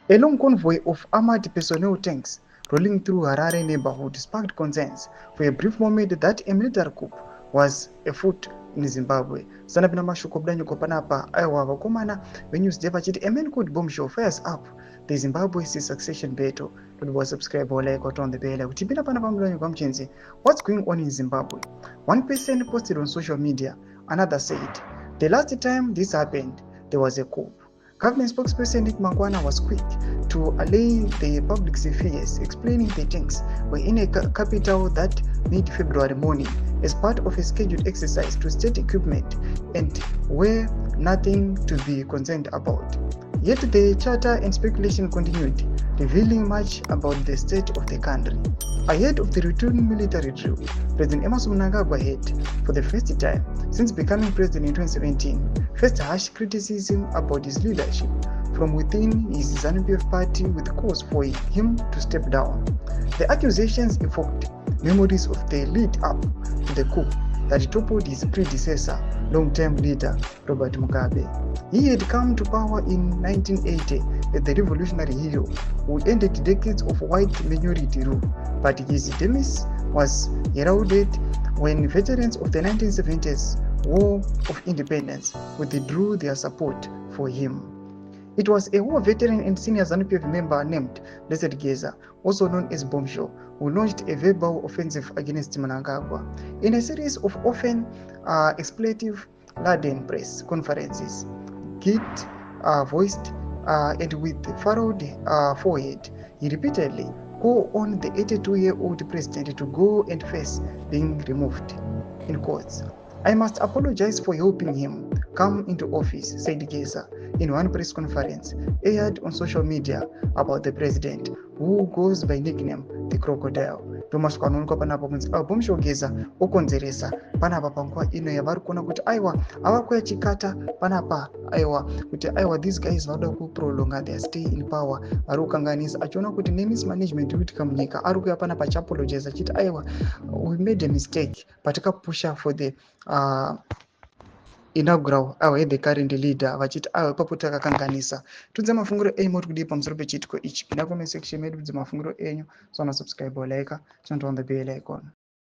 A long convoy of armored personnel tanks rolling through Harare neighborhood sparked concerns for a brief moment that a military coup was afoot in Zimbabwe. Sana pina mashuko bdanyu panapa aiwa vakomana veNewsday vachiti a man called Bombshell fires up the Zimbabwe's succession battle. Kuti was subscribe like on the bell kuti pina pana pamuddanyu kwamchenzi. What's going on in Zimbabwe? One person posted on social media, another said, the last time this happened, there was a coup. Government spokesperson Nick Mangwana was quick to allay the public's fears, explaining the tanks were in a capital that mid-February morning as part of a scheduled exercise to state equipment and were nothing to be concerned about. Yet the chatter and speculation continued, revealing much about the state of the country. Ahead of the routine military drill, President Emmerson Mnangagwa had, for the first time since becoming president in 2017, faced harsh criticism about his leadership from within his ZANU-PF party with calls for him to step down. The accusations evoked memories of the lead-up to the coup that toppled his predecessor, long-term leader Robert Mugabe. He had come to power in 1980 as the revolutionary hero who ended decades of white minority rule, but his demise was heralded when veterans of the 1970s War of Independence withdrew their support for him. It was a war veteran and senior ZANU-PF member named SADC Geza, also known as Bombshell, who launched a verbal offensive against Mnangagwa. In a series of often expletive-laden press conferences, voiced and with furrowed forehead, he repeatedly called on the 82-year-old president to go and face being removed in courts. I must apologize for helping him come into office, said Geza in one press conference aired on social media about the president, who goes by nickname the crocodile. Tomas kwanonoka panapa kunzi Bombshell Geza okonzeresa panapa panguva ino yavari kuona kuti aiwa avakuya chikata panapa aiwa kuti aiwa these guys vanoda kuprolonga their stay in power, vari kukanganisa achiona kuti nemismanagement ikuitika munyika ari kuya panapa achapologize achiti aiwa we made a mistake patakapusha for the inaugural the current leader vachiti ipapo takakanganisa. Tudze mafunguro enyu muri kudii pamusoro pechiitiko ichi. Pinda comment section medu tudze mafunguro enyu, so subscribe or like, turn on the bell icon.